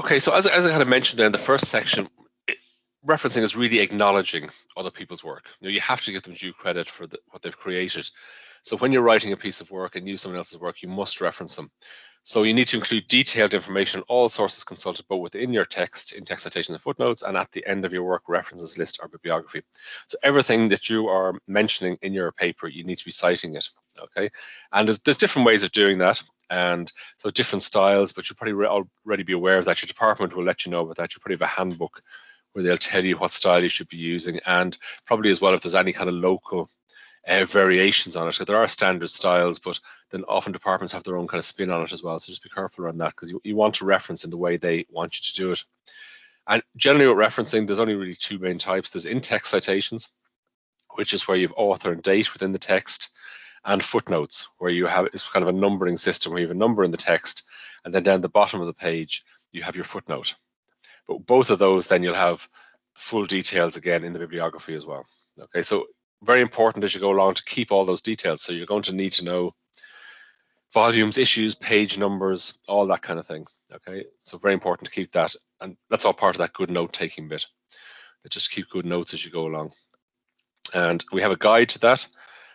Okay, so as I kind of mentioned there in the first section, referencing is really acknowledging other people's work. You have to give them due credit for what they've created. So when you're writing a piece of work and use someone else's work, you must reference them. So you need to include detailed information on all sources consulted, both within your text, in text citations and footnotes, and at the end of your work references list or bibliography. So everything that you are mentioning in your paper, you need to be citing it. Okay, and there's different ways of doing that, and so different styles, but you'll probably already be aware of that. Your department will let you know about that. You probably have a handbook where they'll tell you what style you should be using, and probably as well if there's any kind of local variations on it. So there are standard styles, but then often departments have their own kind of spin on it as well. So just be careful on that, because you want to reference in the way they want you to do it. And generally with referencing, there's only really two main types. There's in-text citations, which is where you have author and date within the text, and footnotes, where you have, it's kind of a numbering system where you have a number in the text, and then down the bottom of the page, you have your footnote. But both of those, then you'll have full details again in the bibliography as well. Okay, so very important as you go along to keep all those details. So you're going to need to know volumes, issues, page numbers, all that kind of thing. Okay, so very important to keep that, and that's all part of that good note-taking bit. Just keep good notes as you go along. And we have a guide to that.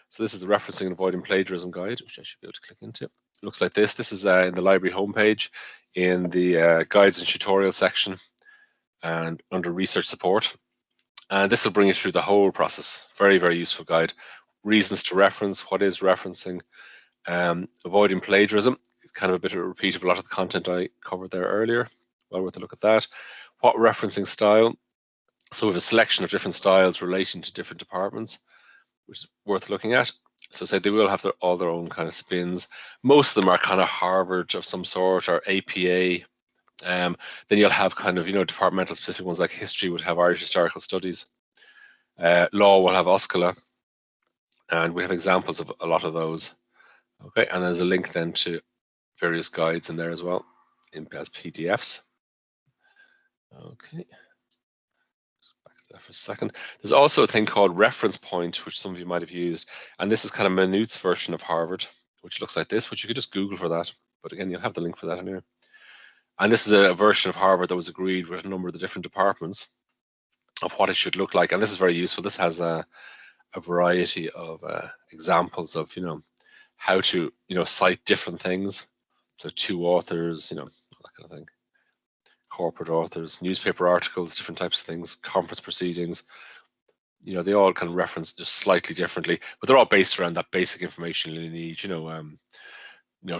So this is the Referencing and Avoiding Plagiarism guide, which I should be able to click into. It looks like this. This is in the library homepage in the guides and tutorial section and under research support. And this will bring you through the whole process. Very, very useful guide. Reasons to reference, what is referencing, avoiding plagiarism. It's kind of a bit of a repeat of a lot of the content I covered there earlier. Well worth a look at that. What referencing style? So we have a selection of different styles relating to different departments, which is worth looking at. So say they will have all their own kind of spins. Most of them are kind of Harvard of some sort or APA. Then you'll have kind of, departmental specific ones like history would have Irish Historical Studies. Law will have Oscula. And we have examples of a lot of those. Okay, and there's a link then to various guides in there as well as PDFs. Okay. Back there for a second. There's also a thing called Reference Point, which some of you might have used. And this is kind of Minute's version of Harvard, which looks like this, which you could just Google for that. But again, you'll have the link for that in here. And this is a version of Harvard that was agreed with a number of the different departments of what it should look like. And this is very useful. This has a variety of examples of, how to, cite different things. So two authors, all that kind of thing. Corporate authors, newspaper articles, different types of things, conference proceedings. They all can reference just slightly differently, but they're all based around that basic information you need,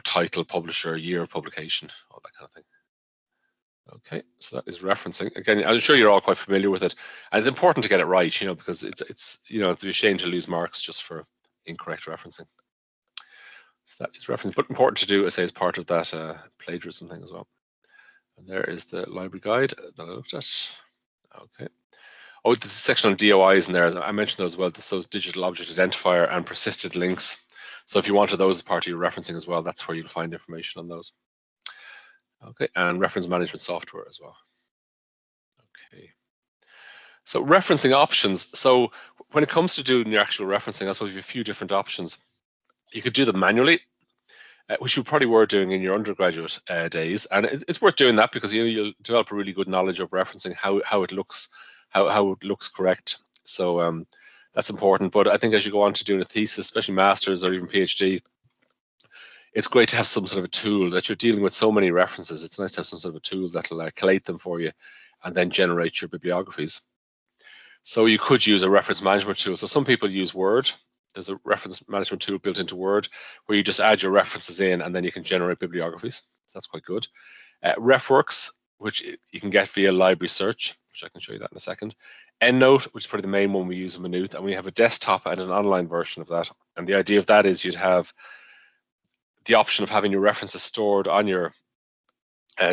title, publisher, year of publication, all that kind of thing. Okay, so that is referencing. Again, I'm sure you're all quite familiar with it, and it's important to get it right, because it's be a shame to lose marks just for incorrect referencing. So that is referencing, but important to do, I say, as part of that plagiarism thing as well. And there is the library guide that I looked at. Okay. Oh, there's a section on DOIs in there. As I mentioned those as well. Those digital object identifier and persisted links. So if you wanted those as part of your referencing as well, that's where you'll find information on those. Okay, and reference management software as well. Okay. So referencing options. So when it comes to doing your actual referencing, I suppose you have a few different options. You could do them manually, which you probably were doing in your undergraduate days, and it's worth doing that because you'll develop a really good knowledge of referencing how it looks, how it looks correct. So that's important. But I think as you go on to doing a thesis, especially masters or even PhD, it's great to have some sort of a tool that you're dealing with so many references. It's nice to have some sort of a tool that'll collate them for you and then generate your bibliographies. So you could use a reference management tool. So some people use Word. There's a reference management tool built into Word where you just add your references in and then you can generate bibliographies. So that's quite good. Refworks, which you can get via library search, which I can show you that in a second. EndNote, which is probably the main one we use in Minute, and we have a desktop and an online version of that. And the idea of that is you'd have the option of having your references stored on your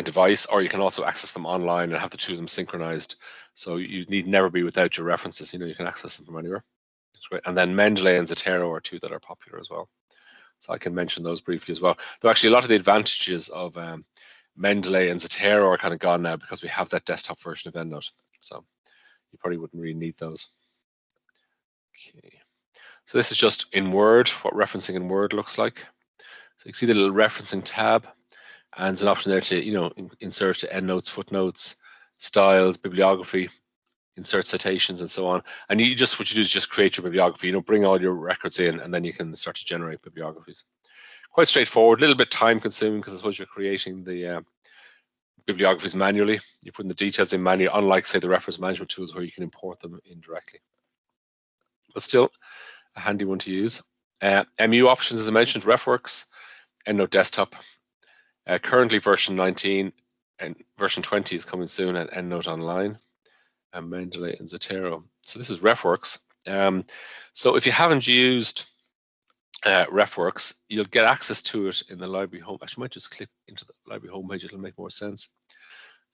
device, or you can also access them online and have the two of them synchronized. So you need never be without your references. You can access them from anywhere. That's great. And then Mendeley and Zotero are two that are popular as well. So I can mention those briefly as well. Though actually a lot of the advantages of Mendeley and Zotero are kind of gone now because we have that desktop version of EndNote. So you probably wouldn't really need those. Okay. So this is just in Word, what referencing in Word looks like. So you can see the little referencing tab, And there's an option there to, insert endnotes, footnotes, styles, bibliography, insert citations, and so on. And what you do is just create your bibliography, bring all your records in, and then you can start to generate bibliographies. Quite straightforward, a little bit time consuming because I suppose you're creating the bibliographies manually. You're putting the details in manually, unlike, say, the reference management tools where you can import them in directly. But still, a handy one to use. MU options, as I mentioned, Refworks, EndNote Desktop. Currently version 19 and version 20 is coming soon, and EndNote Online, and Mendeley and Zotero. So this is Refworks. So if you haven't used Refworks, you'll get access to it in the library home. Actually, I might just click into the library homepage, it'll make more sense.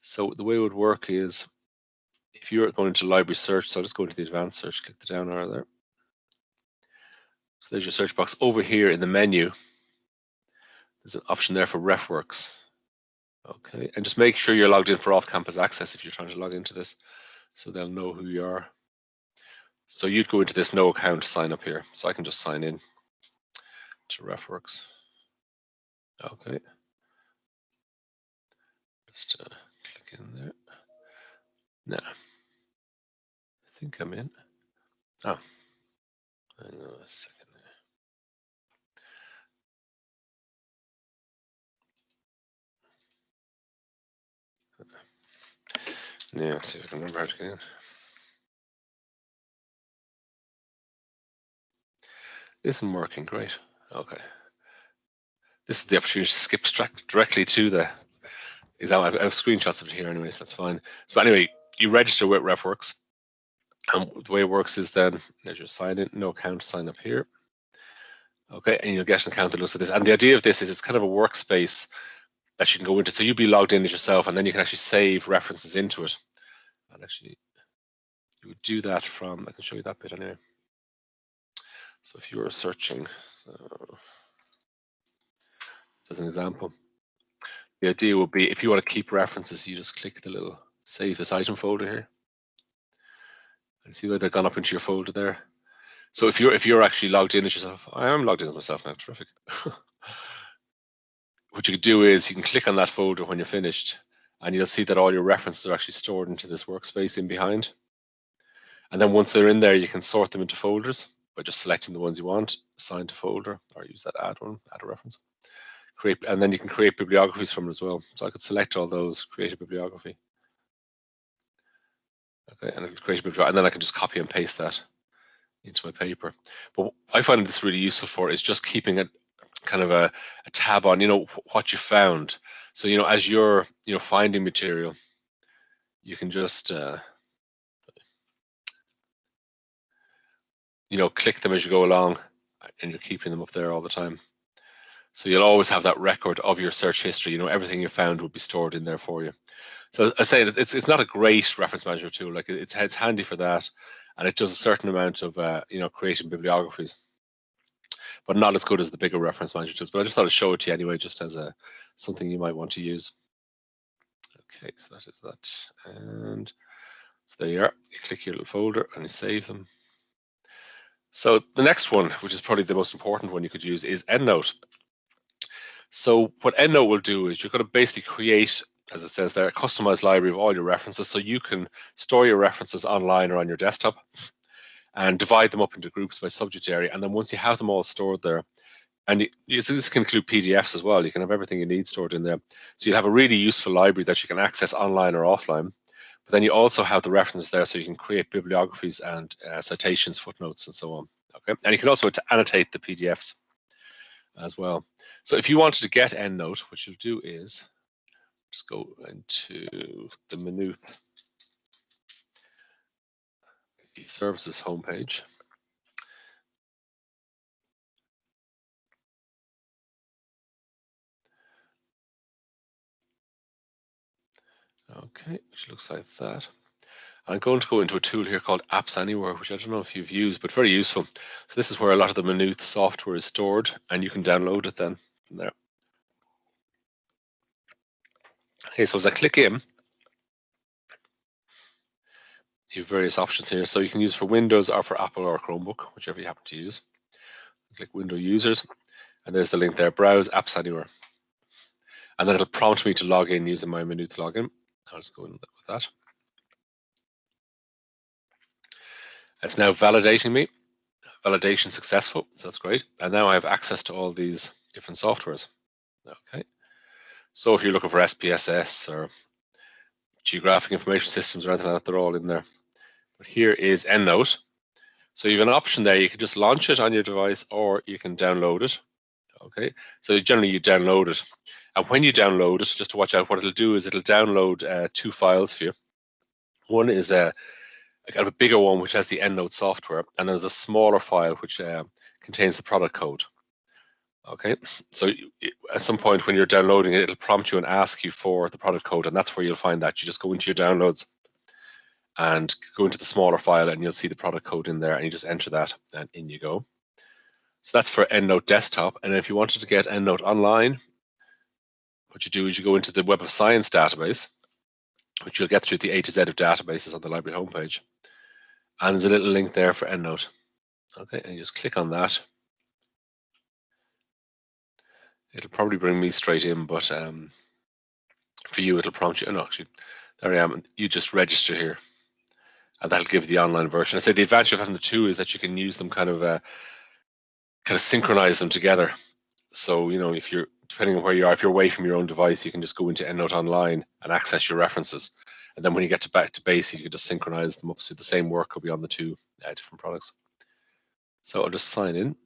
So the way it would work is, if you're going into library search, so I'll just go into the advanced search, click the down arrow there. So there's your search box. Over here in the menu, there's an option there for Refworks. Okay, and just make sure you're logged in for off-campus access if you're trying to log into this, so they'll know who you are. So you'd go into this no account sign up here. So I can just sign in to Refworks. Okay. Just click in there. Now, I think I'm in. Oh, hang on a second there. Yeah, let's see if I can remember how to get in. Isn't working, great. Okay. This is the opportunity to skip directly to the exam. I have screenshots of it here anyway, so that's fine. So anyway, you register with Refworks. And the way it works is then there's your sign in, no account, sign up here. Okay, and you'll get an account that looks at this. And the idea of this is it's kind of a workspace that you can go into. So you'll be logged in as yourself, and then you can actually save references into it. And actually, you would do that from, I can show you that bit anyway. So if you were searching, so as an example, the idea would be if you want to keep references, you just click the little save this item folder here. And see where they've gone up into your folder there. So if you're actually logged in as yourself, I am logged in as myself now, terrific. What you could do is you can click on that folder when you're finished, and you'll see that all your references are actually stored into this workspace in behind. And then once they're in there, you can sort them into folders by just selecting the ones you want, assign to folder, or use that add a reference. And then you can create bibliographies from it as well. So I could select all those, create a bibliography. Okay, and it'll create a bibliography, and then I can just copy and paste that into my paper. But what I find this really useful for is just keeping a kind of a tab on, what you found. So, as you're, finding material, you can just, click them as you go along, and you're keeping them up there all the time. So you'll always have that record of your search history. Everything you found will be stored in there for you. So I say that it's not a great reference management tool. Like it's handy for that, and it does a certain amount of creating bibliographies, but not as good as the bigger reference management tools. But I just thought I'd show it to you anyway, just as something you might want to use. Okay, so that is that, and so there you are. You click your little folder and you save them. So the next one, which is probably the most important one you could use, is EndNote. So what EndNote will do is you're going to basically create, as it says there, a customized library of all your references, so you can store your references online or on your desktop and divide them up into groups by subject area. And then once you have them all stored there, and this can include PDFs as well, you can have everything you need stored in there. So you'll have a really useful library that you can access online or offline. But then you also have the references there, so you can create bibliographies and citations, footnotes, and so on. Okay, and you can also annotate the PDFs as well. So if you wanted to get EndNote, what you'll do is just go into the menu, the services homepage. Okay, which looks like that. I'm going to go into a tool here called Apps Anywhere, which I don't know if you've used, but very useful. So this is where a lot of the Maynooth software is stored, and you can download it then from there. Okay, so as I click in, you have various options here. So you can use for Windows or for Apple or Chromebook, whichever you happen to use. Click Windows Users, and there's the link there, Browse Apps Anywhere. and then it'll prompt me to log in using my menu to log in. I'll just go in with that. It's now validating me. Validation successful, so that's great. And now I have access to all these different softwares. Okay. So if you're looking for SPSS or geographic information systems or anything like that, they're all in there. But here is EndNote. So you have an option there. You can just launch it on your device, or you can download it. Okay. So generally you download it. And when you download it, just to watch out, what it'll do is it'll download 2 files for you. One is a kind of a bigger one, which has the EndNote software, and there's a smaller file which contains the product code. Okay, so at some point when you're downloading it, it'll prompt you and ask you for the product code, and that's where you'll find that. You just go into your downloads and go into the smaller file, and you'll see the product code in there, and you just enter that, and in you go. So that's for EndNote Desktop. And if you wanted to get EndNote Online, what you do is you go into the Web of Science database, which you'll get through the A to Z of databases on the library homepage. And there's a little link there for EndNote. Okay, and you just click on that. It'll probably bring me straight in, but for you, it'll prompt you. Oh, no, actually, there I am. You just register here, and that'll give the online version. I say the advantage of having the two is that you can use them kind of synchronize them together. So, you know, if you're, depending on where you are, if you're away from your own device, you can just go into EndNote Online and access your references. And then when you get back to base, you can just synchronize them up so the same work will be on the 2 different products. So I'll just sign in.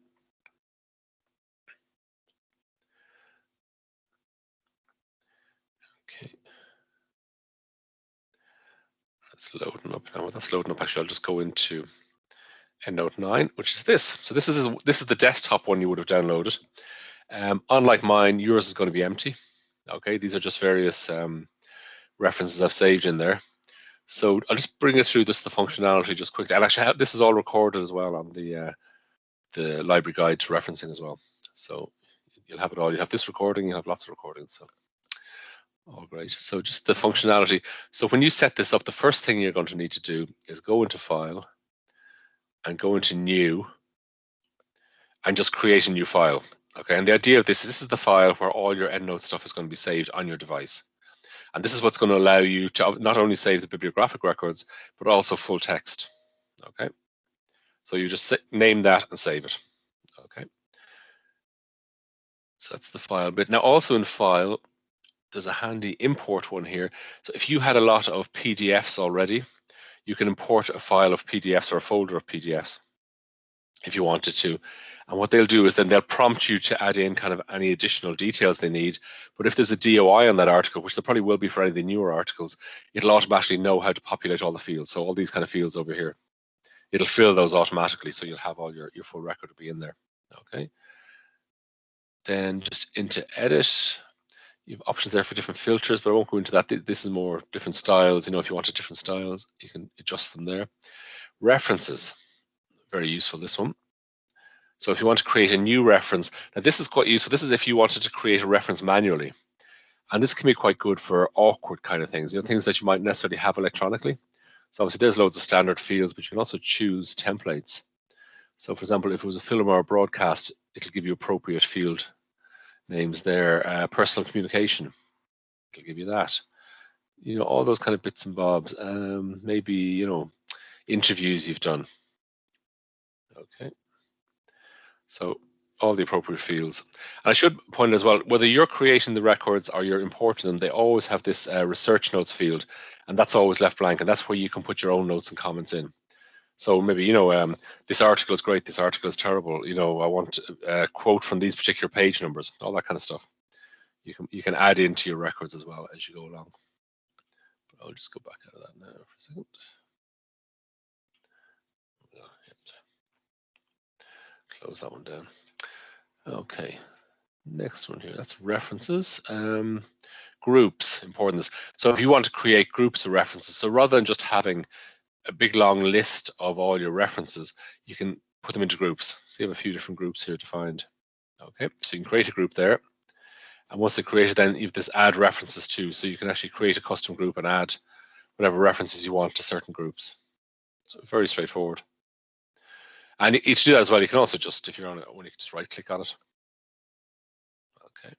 Okay. That's loading up now. When that's loading up, actually, I'll just go into EndNote 9, which is this. So this is the desktop one you would have downloaded. Unlike mine, yours is going to be empty. Okay, these are just various references I've saved in there. So I'll just bring it through the functionality just quickly. And actually, this is all recorded as well on the library guide to referencing as well. So you'll have it all. You have this recording, you have lots of recordings. So all great. So just the functionality. So when you set this up, the first thing you're going to need to do is go into File and go into New and just create a new file. Okay, and the idea of this is the file where all your EndNote stuff is going to be saved on your device. And this is what's going to allow you to not only save the bibliographic records, but also full text. Okay, so you just name that and save it. Okay, so that's the file bit. Now also in File, there's a handy import one here. So if you had a lot of PDFs already, you can import a file of PDFs or a folder of PDFs if you wanted to. And what they'll do is then they'll prompt you to add in kind of any additional details they need. But if there's a DOI on that article, which there probably will be for any of the newer articles, it'll automatically know how to populate all the fields. So all these kind of fields over here, it'll fill those automatically. So you'll have all your full record to be in there. Okay. Then just into Edit. You have options there for different filters, but I won't go into that. This is more different styles. You know, if you wanted different styles, you can adjust them there. References, very useful, this one. So if you want to create a new reference, now this is quite useful. This is if you wanted to create a reference manually. And this can be quite good for awkward kind of things, you know, things that you might necessarily have electronically. So obviously there's loads of standard fields, but you can also choose templates. So for example, if it was a film or a broadcast, it'll give you appropriate field names there. Personal communication, it'll give you that. You know, all those kind of bits and bobs. Maybe, you know, interviews you've done. Okay. So all the appropriate fields. And I should point as well, whether you're creating the records or you're importing them, they always have this research notes field, and that's always left blank, and that's where you can put your own notes and comments in. So maybe, you know, this article is great, this article is terrible, you know, I want a quote from these particular page numbers, all that kind of stuff. You can add into your records as well as you go along. But I'll just go back out of that now for a second. Close that one down. Okay, next one here, that's references. Groups, important. So if you want to create groups of references, so rather than just having a big long list of all your references, you can put them into groups. So you have a few different groups here to find. Okay, so you can create a group there. And once they're created, then you have this add references to, so you can actually create a custom group and add whatever references you want to certain groups. So very straightforward. And to do that as well, you can also just, if you're on it, you can just right click on it. Okay.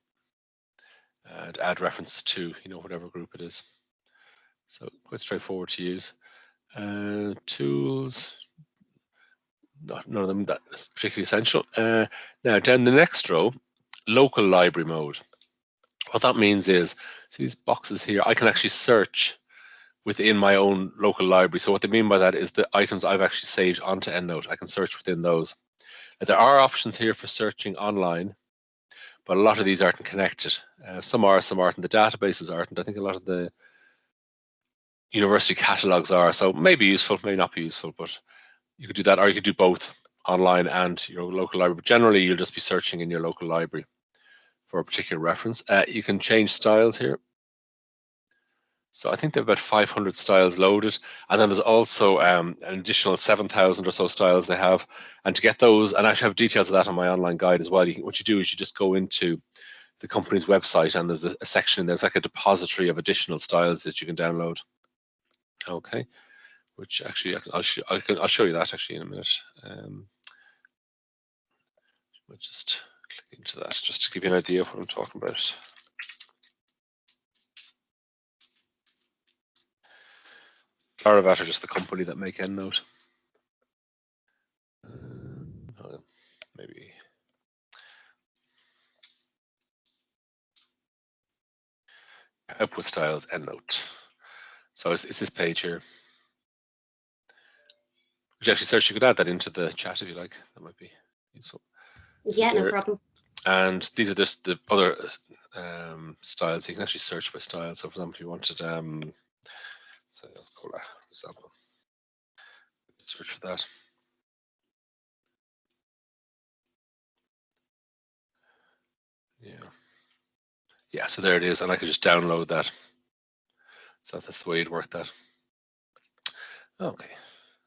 and add references to, whatever group it is. So quite straightforward to use. Tools, none of them that is particularly essential. Now down the next row, local library mode. What that means is, see these boxes here, I can actually search within my own local library. So what they mean by that is the items I've actually saved onto EndNote. I can search within those. Now, there are options here for searching online, but a lot of these aren't connected. Some are, some aren't, and the databases aren't. I think a lot of the university catalogs are, so may be useful, may not be useful, but you could do that, or you could do both online and your local library. But generally, you'll just be searching in your local library for a particular reference. You can change styles here. So I think they have about 500 styles loaded, and then there's also an additional 7,000 or so styles they have. And to get those, and I actually have details of that on my online guide as well. What you do is you just go into the company's website, and there's a section, there's like a depository of additional styles that you can download. Okay, which actually I'll show you that actually in a minute. I'll just click into that just to give you an idea of what I'm talking about. Claravat are just the company that make EndNote. Maybe output styles EndNote. So it's this page here. Would you actually search? You could add that into the chat if you like. That might be useful. So yeah, no problem. And these are just the other styles. You can actually search by style. So for example, if you wanted, so let's call that, for example, search for that. Yeah, so there it is, and I could just download that. So that's the way you'd work that. Okay,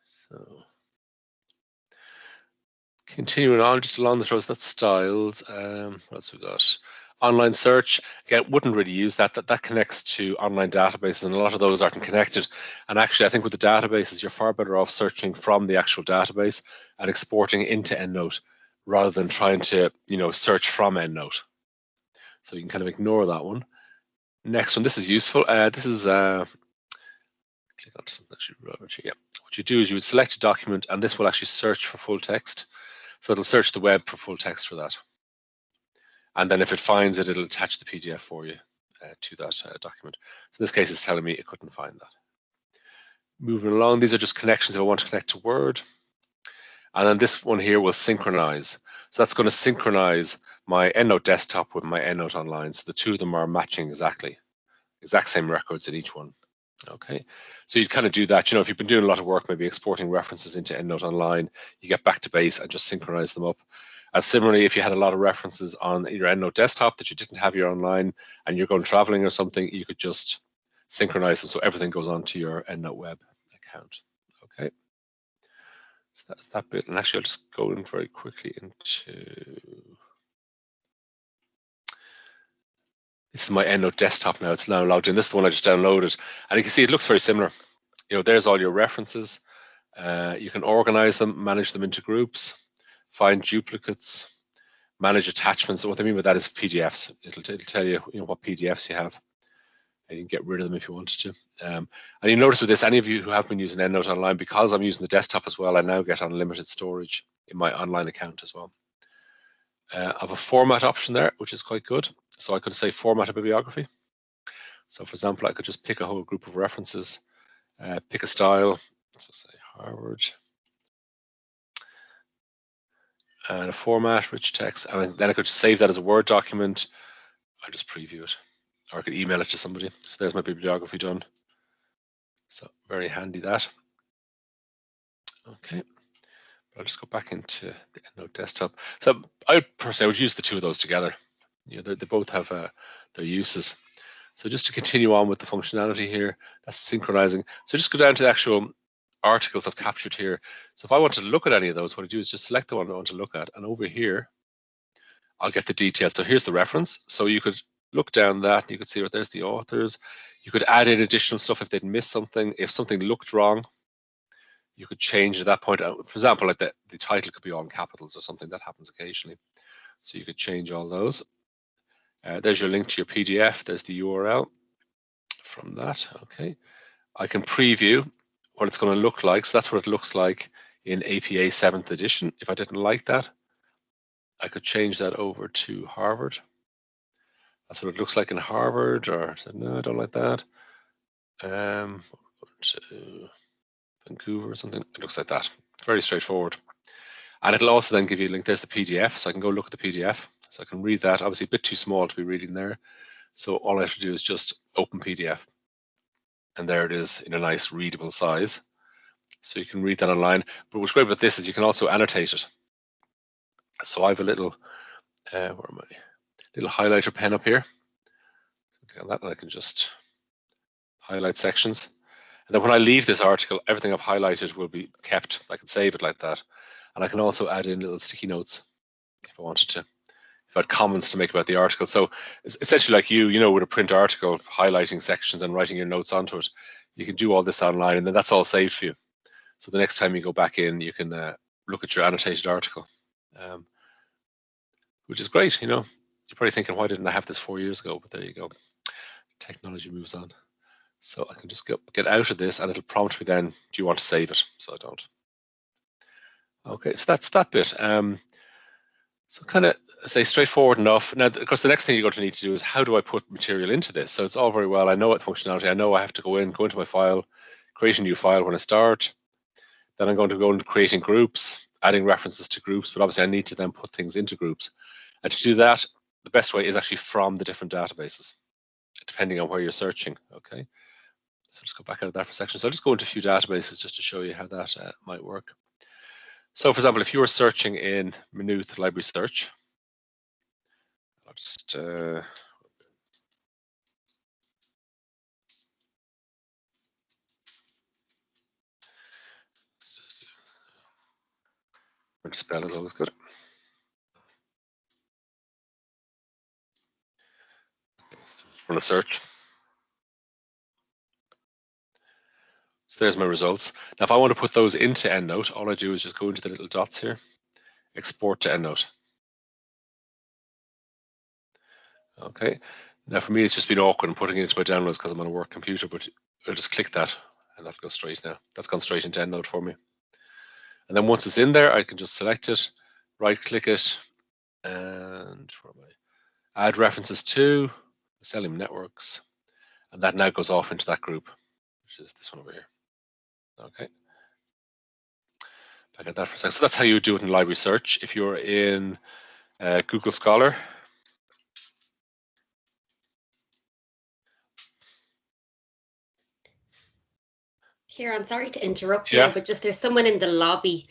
so continuing on just along the rows, that's styles. What else we got? Online search, again, wouldn't really use that. That connects to online databases, and a lot of those aren't connected. And actually, I think with the databases, you're far better off searching from the actual database and exporting into EndNote rather than trying to, search from EndNote. So you can kind of ignore that one. Next one, this is useful. This is click on something actually relevant here. Yeah. What you do is you would select a document, and this will actually search for full text. So it'll search the web for full text for that. And then if it finds it, it'll attach the PDF for you to that document. So in this case, it's telling me it couldn't find that. Moving along, these are just connections if I want to connect to Word. And then this one here will synchronize. So that's going to synchronize my EndNote desktop with my EndNote online. So the two of them are matching exact same records in each one. Okay, so you'd kind of do that, if you've been doing a lot of work, maybe exporting references into EndNote Online, you get back to base and just synchronize them up. And similarly, if you had a lot of references on your EndNote desktop that you didn't have your online and you're going traveling or something, you could just synchronize them so everything goes onto your EndNote web account. Okay, so that's that bit. And actually, I'll just go in very quickly into... This is my EndNote desktop now. It's now logged in. This is the one I just downloaded. And you can see it looks very similar. There's all your references. You can organize them, manage them into groups, find duplicates, manage attachments. So what I mean by that is PDFs. It'll tell you, what PDFs you have. And you can get rid of them if you wanted to. And you notice with this, any of you who have been using EndNote Online, because I'm using the desktop as well, I now get unlimited storage in my online account as well. I have a format option there, which is quite good. So I could say format a bibliography. So for example, I could just pick a whole group of references, pick a style, so say Harvard, and a format, rich text, and then I could just save that as a Word document. I just preview it, or I could email it to somebody. So there's my bibliography done. So very handy that. Okay. I'll just go back into the EndNote desktop. So I personally would use the two of those together. They both have their uses. So just to continue on with the functionality here, that's synchronizing. So just go down to the actual articles I've captured here. So if I want to look at any of those, what I do is just select the one I want to look at, and over here, I'll get the details. So here's the reference. So you could look down that, and you could see there's the authors. You could add in additional stuff if they'd missed something. If something looked wrong, you could change at that point. For example, like the title could be all in capitals or something. That happens occasionally. So you could change all those. There's your link to your PDF. There's the URL from that. Okay. I can preview what it's going to look like. So that's what it looks like in APA 7th edition. If I didn't like that, I could change that over to Harvard. That's what it looks like in Harvard, or no, I don't like that. To Vancouver or something. It looks like that. Very straightforward. And it'll also then give you a link. There's the PDF, so I can go look at the PDF. So I can read that. Obviously a bit too small to be reading there. So all I have to do is just open PDF. And there it is in a nice readable size. So you can read that online. But what's great about this is you can also annotate it. So I have a little, where am I? Little highlighter pen up here. Click on that and I can just highlight sections. And then when I leave this article, everything I've highlighted will be kept. I can save it like that. And I can also add in little sticky notes if I wanted to, if I had comments to make about the article. So it's essentially like you know, with a print article, highlighting sections and writing your notes onto it. You can do all this online and then that's all saved for you. So the next time you go back in, you can look at your annotated article, which is great. You know, you're probably thinking, why didn't I have this 4 years ago? But there you go. Technology moves on. So I can just get out of this and it'll prompt me then, do you want to save it? So I don't. Okay, so that's that bit. So kind of say straightforward enough. Now, of course, the next thing you're going to need to do is how do I put material into this? So it's all very well. I know what functionality. I know I have to go into my file, create a new file when I start. Then I'm going to go into creating groups, adding references to groups. But obviously, I need to then put things into groups. And to do that, the best way is actually from the different databases, depending on where you're searching. Okay. So just go back out of that for a section. So I'll just go into a few databases just to show you how that might work. So for example, if you were searching in Maynooth Library Search, I'll just spell is always good. Run a search. So there's my results. Now, if I want to put those into EndNote, all I do is just go into the little dots here, export to EndNote. Okay. Now, for me, it's just been awkward. I'm putting it into my downloads because I'm on a work computer, but I'll just click that and that goes straight now. That's gone straight into EndNote for me. And then once it's in there, I can just select it, right-click it, and where am I? Add references to Selenium Networks, and that now goes off into that group, which is this one over here. Okay. Back at that for a second. So that's how you do it in library search. If you're in Google Scholar, Here, I'm sorry to interrupt you, but just there's someone in the lobby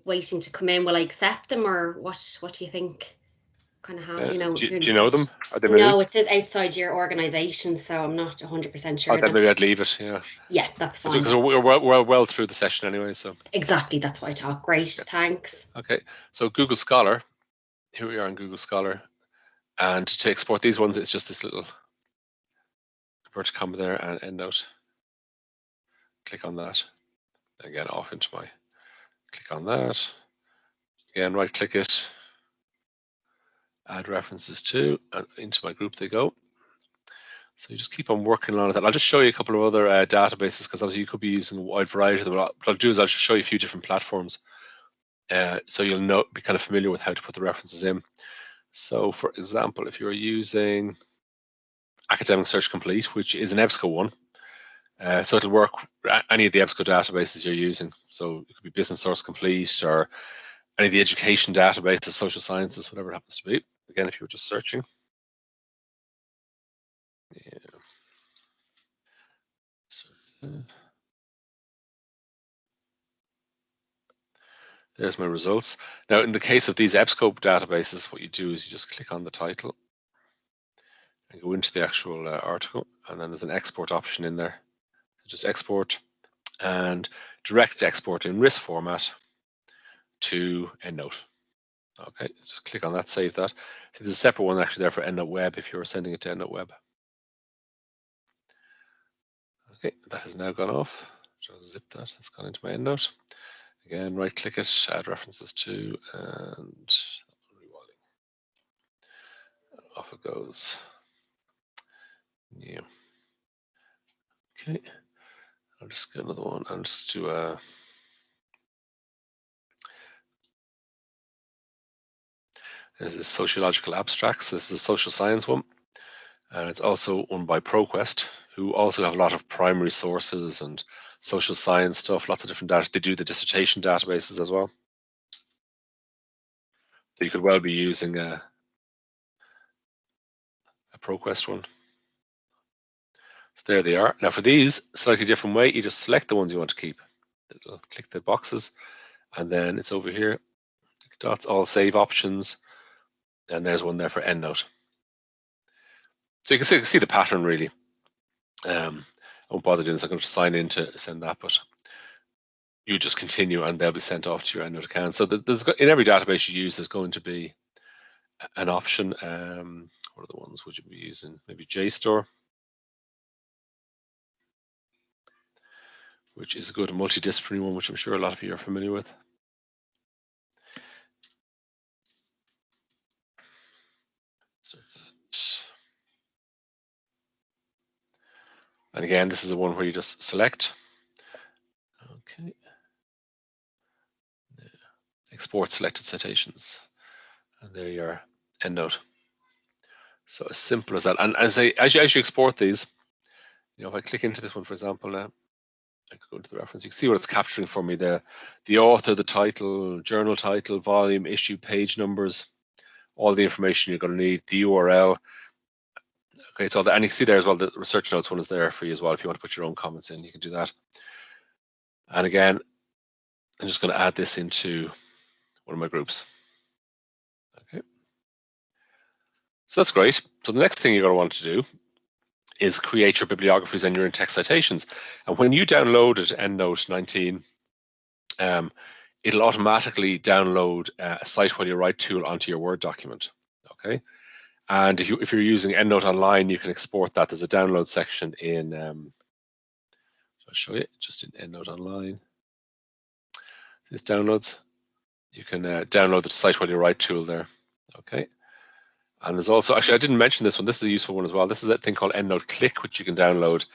waiting to come in. Will I accept them, or what do you think? Kind of have, you know. Do you know them? Are they no, it says outside your organisation, so I'm not 100% sure. Oh, then maybe I'd leave it. Yeah. Yeah, that's fine. Because we're well through the session anyway, so. Exactly, that's why I talk. Great, thanks. Okay, so Google Scholar. Here we are in Google Scholar, and to export these ones, it's just this little inverted comma there and EndNote. Click on that. Again, off into my. Click on that. Again, right-click it. Add references to, and into my group they go. So you just keep on working on that. I'll just show you a couple of other databases because obviously you could be using a wide variety of them. What I'll do is I'll just show you a few different platforms, so you'll be kind of familiar with how to put the references in. So, for example, if you're using Academic Search Complete, which is an EBSCO one, so it'll work any of the EBSCO databases you're using. So it could be Business Source Complete or any of the education databases, social sciences, whatever it happens to be. Again, if you were just searching. Yeah. So, there's my results. Now, in the case of these EBSCO databases, what you do is you just click on the title and go into the actual article, and then there's an export option in there. So just export and direct export in RIS format to EndNote. Okay, just click on that, save that. So there's a separate one actually there for EndNote Web if you're sending it to EndNote Web. Okay, that has now gone off. Just zip that, that's gone into my EndNote. Again, right click it, add references to, and off it goes. Yeah. Okay. I'll just get another one. I'll just do a. This is sociological abstracts. This is a social science one. And it's also owned by ProQuest, who also have a lot of primary sources and social science stuff, lots of different data. They do the dissertation databases as well. So you could well be using a ProQuest one. So there they are. Now for these, slightly different way, you just select the ones you want to keep. It'll click the boxes, and then it's over here, dots, all save options, and there's one there for EndNote. So you can see the pattern really. I won't bother doing this. I'm going to sign in to send that, but you just continue and they'll be sent off to your EndNote account. So there's, in every database you use, there's going to be an option. What are the ones would you be using? Maybe JSTOR, which is a good multidisciplinary one, which I'm sure a lot of you are familiar with. And again, this is the one where you just select. Okay. Export selected citations. And there you are, EndNote. So as simple as that. And as you export these, you know, if I click into this one, for example, now, I could go into the reference, you can see what it's capturing for me there. The author, the title, journal title, volume, issue, page numbers, all the information you're going to need, the URL. Okay, it's all that. And you can see there as well, the research notes one is there for you as well. If you want to put your own comments in, you can do that. And again, I'm just going to add this into one of my groups. Okay. So that's great. So the next thing you're going to want to do is create your bibliographies and your in-text citations. And when you download it, EndNote 19, it'll automatically download a Cite While You Write tool onto your Word document. Okay. And if you're using EndNote Online, you can export that. There's a download section in, I'll show you, just in EndNote Online. This downloads. You can download the Cite While You Write tool there. Okay. And there's also, actually, I didn't mention this one. This is a useful one as well. This is a thing called EndNote Click, which you can download.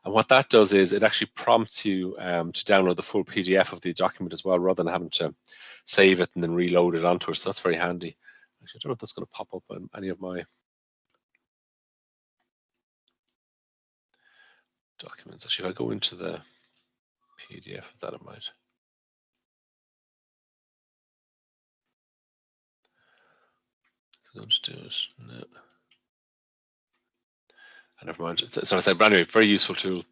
And what that does is it actually prompts you to download the full PDF of the document as well, rather than having to save it and then reload it onto it. So that's very handy. Actually, I don't know if that's going to pop up on any of my documents. Actually, if I go into the PDF of that, it might. So let's do it. No. And never mind. So I said, but anyway, very useful tool.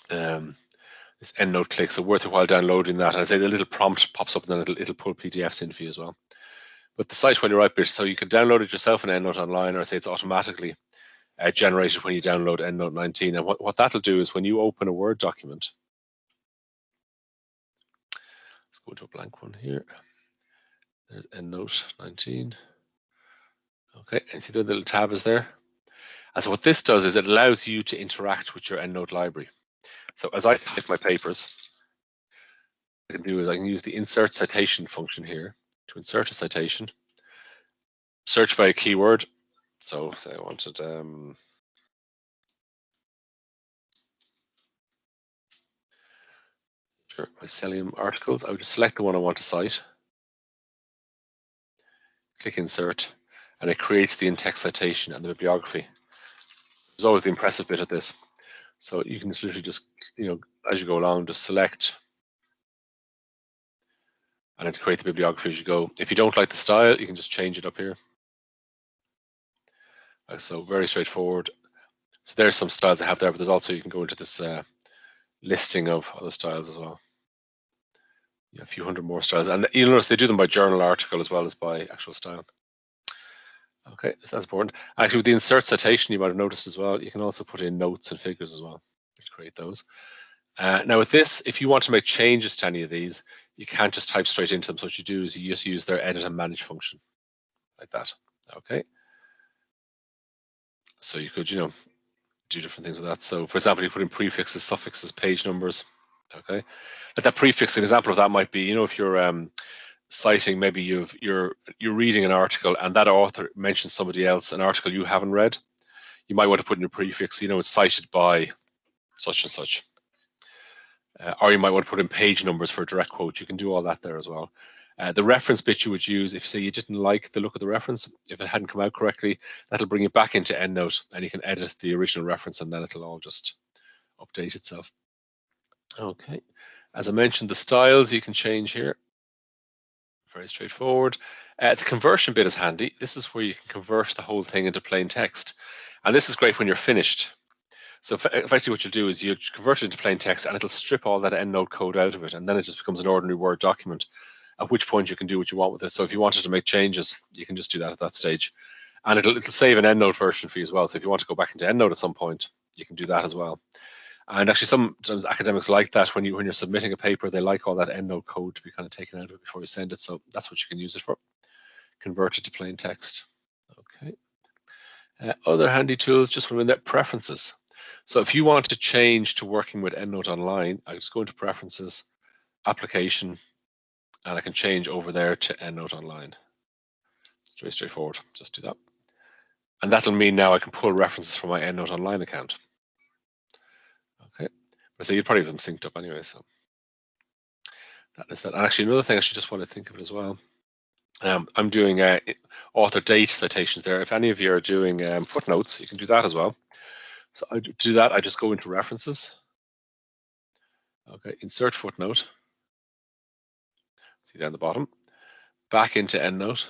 This EndNote Click, so worth a while downloading that. And I say the little prompt pops up, and then it'll pull PDFs in for you as well. But the Cite While You Write bit, so you can download it yourself in EndNote Online, or I say it's automatically generated when you download EndNote 19. And what that'll do is when you open a Word document, let's go to a blank one here. There's EndNote 19. Okay, and see the little tab is there. And so what this does is it allows you to interact with your EndNote library. So as I type my papers, what I can do is I can use the insert citation function here to insert a citation, search by a keyword. So say I wanted mycelium articles. I would just select the one I want to cite, click insert, and it creates the in-text citation and the bibliography. There's always the impressive bit of this. So you can just literally just, you know, as you go along, just select and then create the bibliography as you go. If you don't like the style, you can just change it up here. So very straightforward. So there's some styles I have there, but there's also, you can go into this listing of other styles as well. Yeah, a few hundred more styles. And you'll notice they do them by journal article as well as by actual style. Okay, so that's important. Actually, with the insert citation, you might have noticed as well, you can also put in notes and figures as well to create those. Now with this, if you want to make changes to any of these, you can't just type straight into them. So what you do is you just use their edit and manage function like that. Okay. So you could, you know, do different things with that. So for example, you put in prefixes, suffixes, page numbers. Okay. But that prefix, an example of that might be, you know, if you're citing, maybe you're reading an article and that author mentions somebody else, an article you haven't read. You might want to put in a prefix, it's cited by such and such. Or you might want to put in page numbers for a direct quote. You can do all that there as well. The reference bit you would use, if you say you didn't like the look of the reference, if it hadn't come out correctly, that'll bring it back into EndNote and you can edit the original reference and then it'll all just update itself. Okay, as I mentioned, the styles you can change here. Very straightforward. The conversion bit is handy. This is where you can convert the whole thing into plain text. And this is great when you're finished. So effectively what you'll do is you convert it into plain text and it'll strip all that EndNote code out of it. And then it just becomes an ordinary Word document, at which point you can do what you want with it. So if you wanted to make changes, you can just do that at that stage. And it'll save an EndNote version for you as well. So if you want to go back into EndNote at some point, you can do that as well. And actually sometimes academics like that when you're submitting a paper, they like all that EndNote code to be kind of taken out of it before you send it. So that's what you can use it for. Convert it to plain text. Okay. Other handy tools, just from in there, preferences. So if you want to change to working with EndNote Online, I just go into Preferences, Application, and I can change over there to EndNote Online. It's very straightforward, just do that. And that'll mean now I can pull references from my EndNote Online account. Okay, so you'd probably have them synced up anyway, so that is that. And actually another thing I should just want to think of it as well. I'm doing author date citations there. If any of you are doing footnotes, you can do that as well. So I do that, I just go into References. Okay, insert footnote. See down the bottom. Back into EndNote.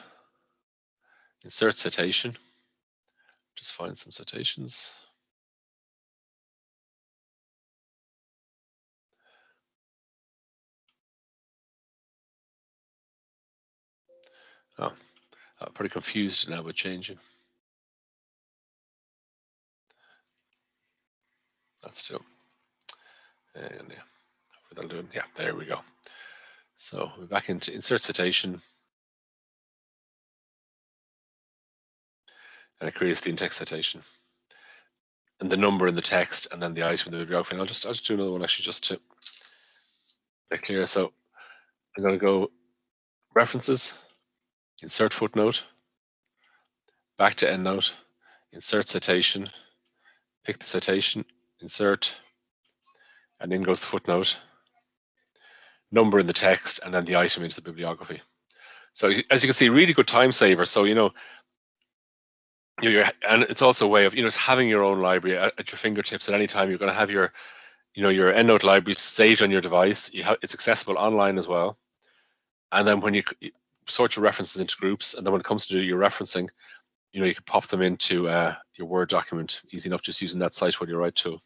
Insert citation. Just find some citations. Oh, I'm pretty confused now with changing. That's still. And yeah, that'll do it. Yeah, there we go. So we're back into insert citation. And it creates the in-text citation. And the number in the text and then the item in the bibliography. And I'll just do another one actually just to make clear. So I'm going to go References, insert footnote, back to EndNote, insert citation, pick the citation, insert, and in goes the footnote, number in the text, and then the item into the bibliography. So as you can see, really good time saver. So, and it's also a way of, having your own library at your fingertips at any time. You're going to have your, your EndNote library saved on your device. It's accessible online as well. And then when you sort your references into groups, and then when it comes to do your referencing, you can pop them into your Word document. Easy enough just using that cite while you write tool.